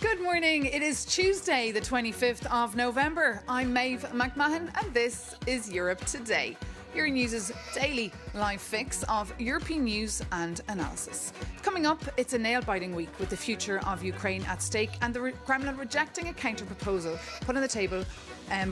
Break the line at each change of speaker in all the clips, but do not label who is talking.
Good morning. It is Tuesday, the 25th of November. I'm Maeve McMahon, and this is Europe Today, Euronews' daily live fix of European news and analysis. Coming up, it's a nail-biting week with the future of Ukraine at stake and the Kremlin rejecting a counter-proposal put on the table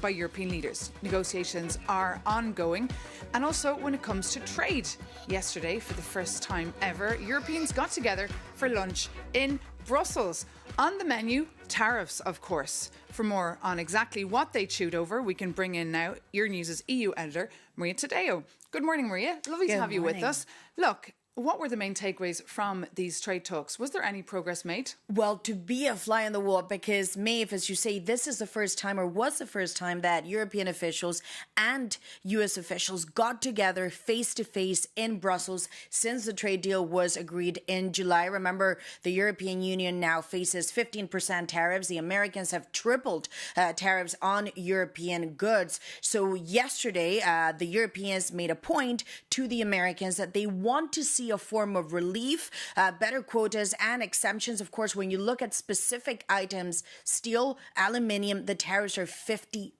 by European leaders. Negotiations are ongoing. And also when it comes to trade. Yesterday, for the first time ever, Europeans got together for lunch in Brussels. On the menu, tariffs, of course. For more on exactly what they chewed over, we can bring in now Euronews' EU editor, Margrethe Vestager. Good morning, Maria. Lovely to have you with us. Look, what were the main takeaways from these trade talks? Was there any progress made?
Well, to be a fly on the wall, because Maeve, as you say, this is the first time, or was the first time, that European officials and US officials got together face-to-face in Brussels since the trade deal was agreed in July. Remember, the European Union now faces 15% tariffs. The Americans have tripled tariffs on European goods. So yesterday, the Europeans made a point to the Americans that they want to see a form of relief, better quotas and exemptions. Of course, when you look at specific items, steel, aluminium, the tariffs are 50%.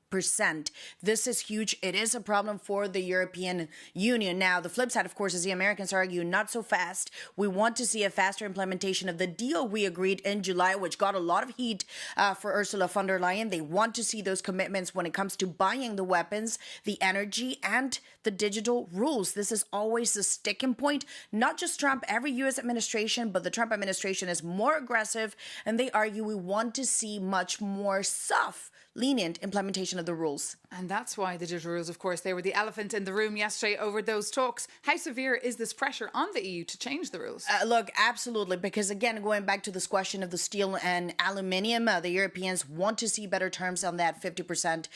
This is huge. It is a problem for the European Union. Now, the flip side, of course, is the Americans argue not so fast. We want to see a faster implementation of the deal we agreed in July, which got a lot of heat for Ursula von der Leyen. They want to see those commitments when it comes to buying the weapons, the energy, and the digital rules. This is always the sticking point. Not just Trump, every U.S. administration, but the Trump administration is more aggressive, and they argue we want to see much more soft, lenient implementation of the rules.
And that's why the digital rules, of course, they were the elephant in the room yesterday over those talks. How severe is this pressure on the EU to change the rules?
Look, absolutely, because again, going back to this question of the steel and aluminium, the Europeans want to see better terms on that 50%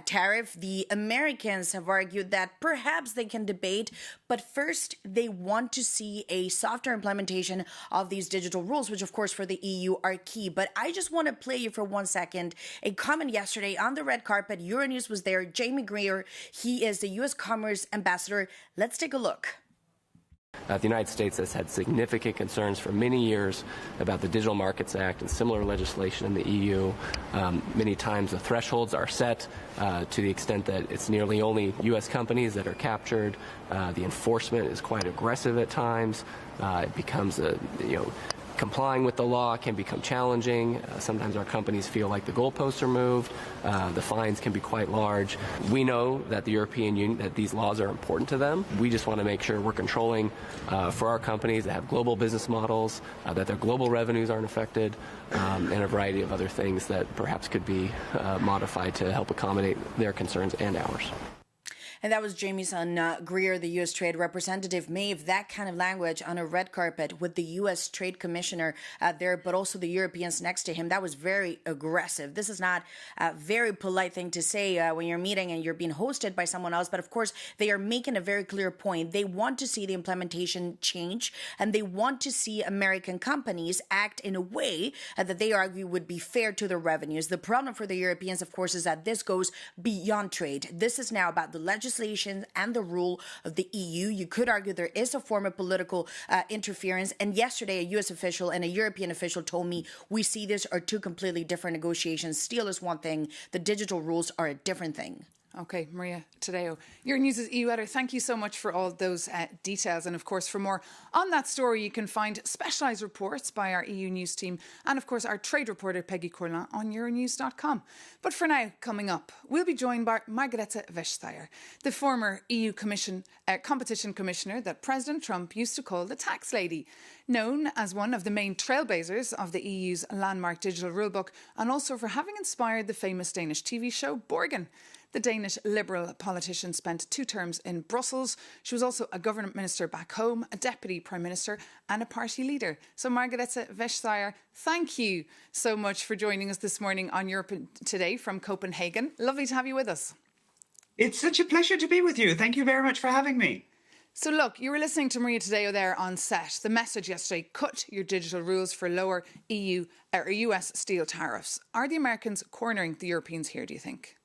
tariff. The Americans have argued that perhaps they can debate, but first they want to see a softer implementation of these digital rules, which of course for the EU are key. But I just want to play you for 1 second a comment yesterday on the red carpet. Euronews was there. Jamie Greer, he is the U.S. Commerce Ambassador. Let's take a look.
The United States has had significant concerns for many years about the Digital Markets Act and similar legislation in the EU. Many times the thresholds are set to the extent that it's nearly only U.S. companies that are captured. The enforcement is quite aggressive at times. It becomes complying with the law can become challenging. Sometimes our companies feel like the goalposts are moved. The fines can be quite large. We know that the European Union, that these laws are important to them. We just want to make sure we're controlling for our companies that have global business models, that their global revenues aren't affected, and a variety of other things that perhaps could be modified to help accommodate their concerns and ours.
And that was Jamieson Greer, the U.S. Trade Representative. Maeve, that kind of language on a red carpet with the U.S. Trade Commissioner there, but also the Europeans next to him, that was very aggressive. This is not a very polite thing to say when you're meeting and you're being hosted by someone else. But of course, they are making a very clear point. They want to see the implementation change, and they want to see American companies act in a way that they argue would be fair to their revenues. The problem for the Europeans, of course, is that this goes beyond trade. This is now about the legislation and the rule of the EU. You could argue there is a form of political interference. And yesterday, a U.S. official and a European official told me we see this are two completely different negotiations. Steel is one thing. The digital rules are a different thing.
Okay, Maria Tadeo, Euronews' EU editor, thank you so much for all those details. And of course, for more on that story, you can find specialised reports by our EU News team and of course our trade reporter Peggy Corlin on Euronews.com. But for now, coming up, we'll be joined by Margrethe Vestager, the former EU competition commissioner that President Trump used to call the tax lady, known as one of the main trailblazers of the EU's landmark digital rulebook, and also for having inspired the famous Danish TV show Borgen. The Danish Liberal politician spent 2 terms in Brussels. She was also a government minister back home, a deputy prime minister and a party leader. So Margrethe Vestager, thank you so much for joining us this morning on Europe Today from Copenhagen. Lovely to have you with us.
It's such a pleasure to be with you. Thank you very much for having me.
So look, you were listening to Maria Tadeo there on set. The message yesterday, cut your digital rules for lower EU or US steel tariffs. Are the Americans cornering the Europeans here, do you think?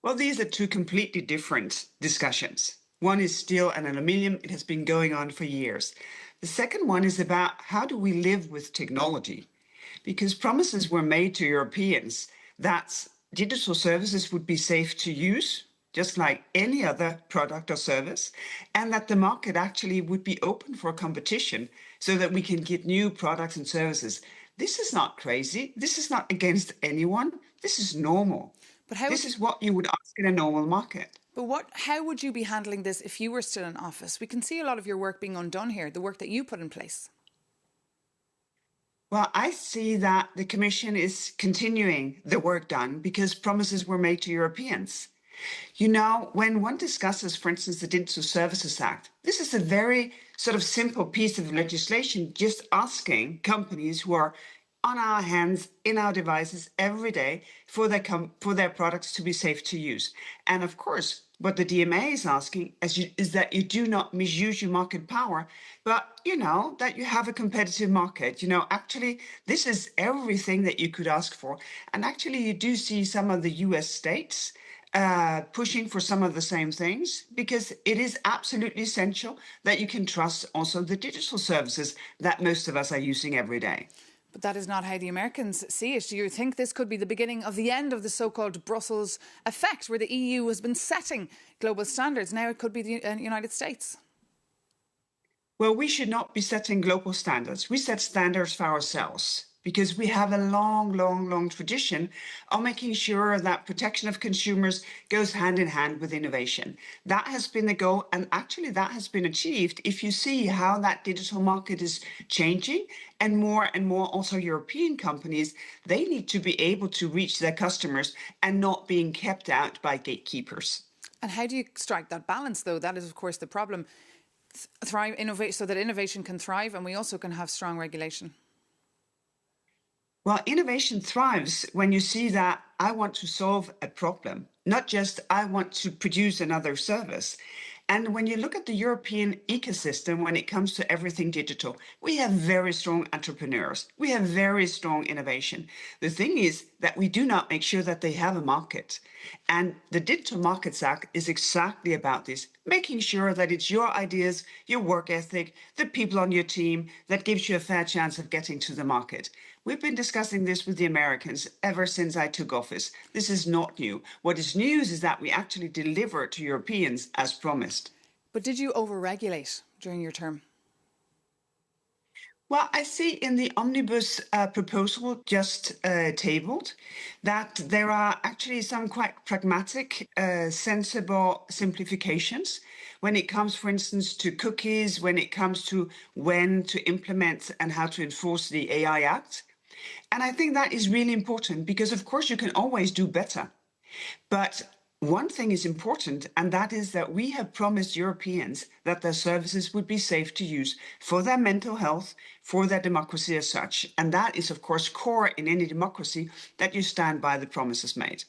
Well, these are two completely different discussions. One is steel and aluminium. It has been going on for years. The second one is about how do we live with technology? because promises were made to Europeans that digital services would be safe to use, just like any other product or service, and that the market actually would be open for competition so that we can get new products and services. This is not crazy. This is not against anyone. This is normal.
But
this is what you would ask in a normal market.
But how would you be handling this if you were still in office? We can see a lot of your work being undone here, the work that you put in place.
Well, I see that the Commission is continuing the work done because promises were made to Europeans. You know, when one discusses, for instance, the Digital Services Act, this is a very sort of simple piece of legislation just asking companies who are on our hands, in our devices every day for their products to be safe to use. And of course, what the DMA is asking is that you do not misuse your market power, but, you know, that you have a competitive market. You know, actually, this is everything that you could ask for. And actually, you do see some of the US states pushing for some of the same things, because it is absolutely essential that you can trust also the digital services that most of us are using every day.
But that is not how the Americans see it. Do you think this could be the beginning of the end of the so-called Brussels effect, where the EU has been setting global standards? Now it could be the United States.
Well, we should not be setting global standards. We set standards for ourselves, because we have a long tradition of making sure that protection of consumers goes hand in hand with innovation. That has been the goal, and actually that has been achieved if you see how that digital market is changing, and more also European companies, they need to be able to reach their customers and not being kept out by gatekeepers.
And how do you strike that balance, though? That is, of course, the problem. Innovate so that innovation can thrive and we also can have strong regulation.
Well, innovation thrives when you see that I want to solve a problem, not just I want to produce another service. And when you look at the European ecosystem, when it comes to everything digital, we have very strong entrepreneurs. We have very strong innovation. The thing is that we do not make sure that they have a market. And the Digital Markets Act is exactly about this, making sure that it's your ideas, your work ethic, the people on your team that gives you a fair chance of getting to the market. We've been discussing this with the Americans ever since I took office. This is not new. What is news is that we actually deliver to Europeans as promised.
But did you overregulate during your term?
Well, I see in the omnibus proposal just tabled that there are actually some quite pragmatic, sensible simplifications when it comes, for instance, to cookies, when it comes to when to implement and how to enforce the AI Act. And I think that is really important because, of course, you can always do better. But one thing is important, and that is that we have promised Europeans that their services would be safe to use for their mental health, for their democracy as such. And that is, of course, core in any democracy, that you stand by the promises made.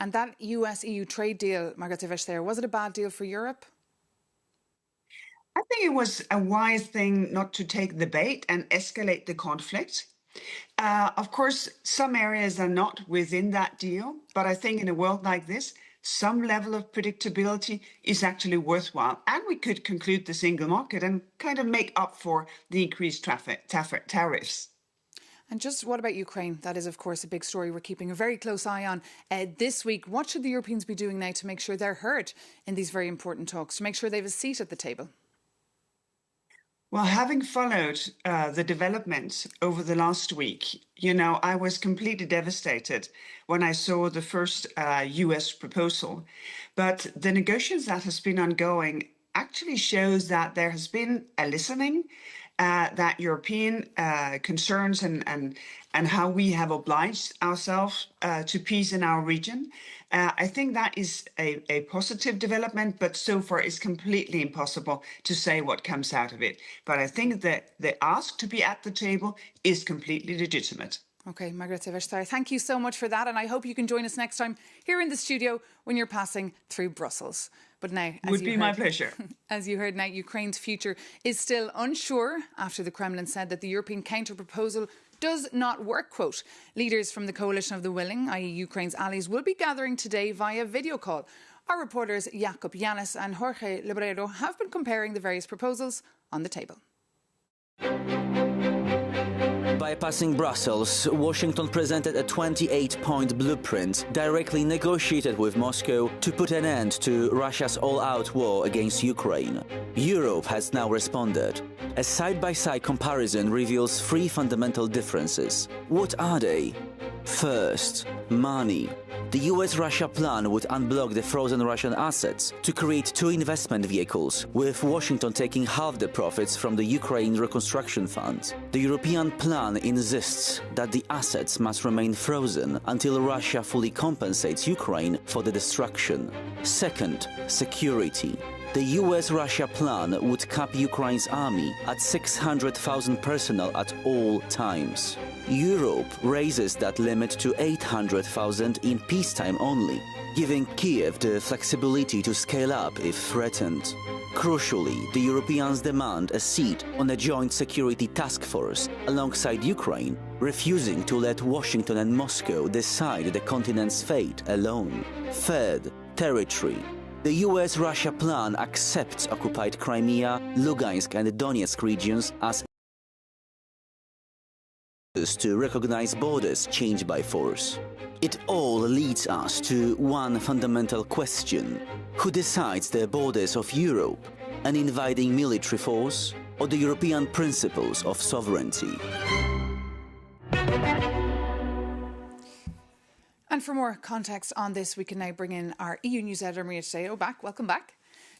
And that US-EU trade deal, Margrethe Vestager, was it a bad deal for Europe?
I think it was a wise thing not to take the bait and escalate the conflict. Of course, some areas are not within that deal, but I think in a world like this, some level of predictability is actually worthwhile. And we could conclude the single market and kind of make up for the increased tariffs.
And just what about Ukraine? That is, of course, a big story we're keeping a very close eye on this week. What should the Europeans be doing now to make sure they're heard in these very important talks, to make sure they have a seat at the table?
Well, having followed the developments over the last week, you know, I was completely devastated when I saw the first US proposal. But the negotiations that has been ongoing actually shows that there has been a listening, that European concerns and how we have obliged ourselves to peace in our region. I think that is a positive development, but so far it's completely impossible to say what comes out of it. But I think that the ask to be at the table is completely legitimate.
OK, Margrethe Vestager, thank you so much for that. And I hope you can join us next time here in the studio when you're passing through Brussels. But now,
my pleasure.
As you heard now, Ukraine's future is still unsure after the Kremlin said that the European counter-proposal does not work, quote. Leaders from the coalition of the willing, i.e. Ukraine's allies, will be gathering today via video call. Our reporters Jakub Yanis and Jorge Lebrero have been comparing the various proposals on the table.
Bypassing Brussels, Washington presented a 28-point blueprint directly negotiated with Moscow to put an end to Russia's all-out war against Ukraine. Europe has now responded. A side-by-side comparison reveals three fundamental differences. What are they? First, money. The US-Russia plan would unblock the frozen Russian assets to create two investment vehicles, with Washington taking half the profits from the Ukraine Reconstruction Fund. The European plan insists that the assets must remain frozen until Russia fully compensates Ukraine for the destruction. Second, security. The US-Russia plan would cap Ukraine's army at 600,000 personnel at all times. Europe raises that limit to 800,000 in peacetime only, giving Kiev the flexibility to scale up if threatened. Crucially, the Europeans demand a seat on a joint security task force alongside Ukraine, refusing to let Washington and Moscow decide the continent's fate alone. Third, territory. The US-Russia plan accepts occupied Crimea, Lugansk and Donetsk regions as to recognize borders changed by force. It all leads us to one fundamental question. Who decides the borders of Europe? An invading military force or the European principles of sovereignty?
And for more context on this, we can now bring in our EU News editor, Margrethe Vestager. Welcome back.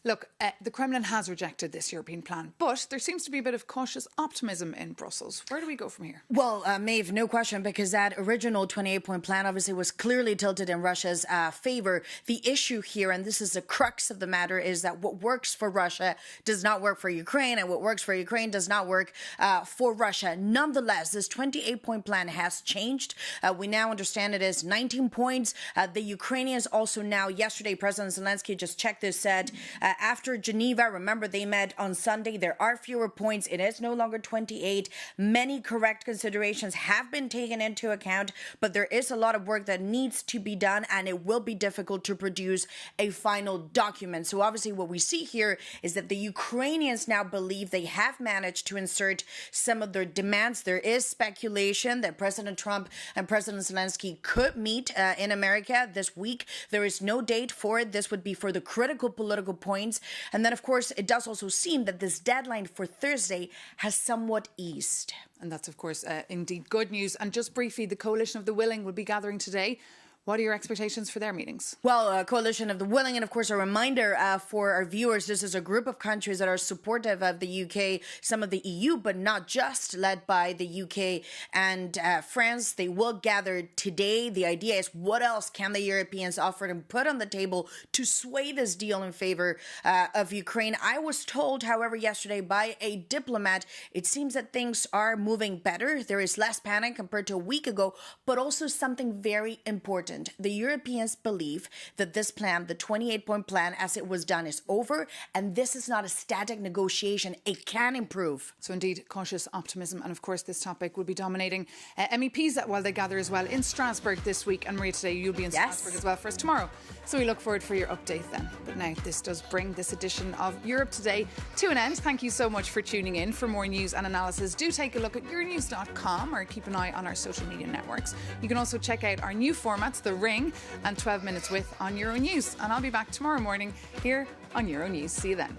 Look, the Kremlin has rejected this European plan, but there seems to be a bit of cautious optimism in Brussels. Where do we go from here?
Well, Maeve, no question, because that original 28-point plan obviously was clearly tilted in Russia's favor. The issue here, and this is the crux of the matter, is that what works for Russia does not work for Ukraine, and what works for Ukraine does not work for Russia. Nonetheless, this 28-point plan has changed. We now understand it is 19 points. The Ukrainians also now, yesterday, President Zelensky, just checked this, said, after Geneva, remember they met on Sunday, there are fewer points. It is no longer 28. Many correct considerations have been taken into account, but there is a lot of work that needs to be done, and it will be difficult to produce a final document. So obviously what we see here is that the Ukrainians now believe they have managed to insert some of their demands. There is speculation that President Trump and President Zelensky could meet in America this week. There is no date for it. This would be for the critical political points. And then, of course, it does also seem that this deadline for Thursday has somewhat eased.
And that's, of course, indeed good news. And just briefly, the Coalition of the Willing will be gathering today. What are your expectations for their meetings? Well,
Coalition of the Willing, and of course a reminder for our viewers, this is a group of countries that are supportive of the UK, some of the EU, but not just, led by the UK and France. They will gather today. The idea is, what else can the Europeans offer and put on the table to sway this deal in favor of Ukraine? I was told, however, yesterday by a diplomat, it seems that things are moving better. There is less panic compared to a week ago, but also something very important. The Europeans believe that this plan, the 28-point plan as it was done, is over, and this is not a static negotiation. It can improve.
So indeed, cautious optimism. And of course, this topic will be dominating MEPs while they gather as well in Strasbourg this week. And Maria, today you'll be in Strasbourg as well for us tomorrow. So we look forward for your update then. But now this does bring this edition of Europe Today to an end. Thank you so much for tuning in. For more news and analysis, do take a look at Euronews.com or keep an eye on our social media networks. You can also check out our new formats, The Ring and 12 Minutes With, on Euronews. And I'll be back tomorrow morning here on Euronews. See you then.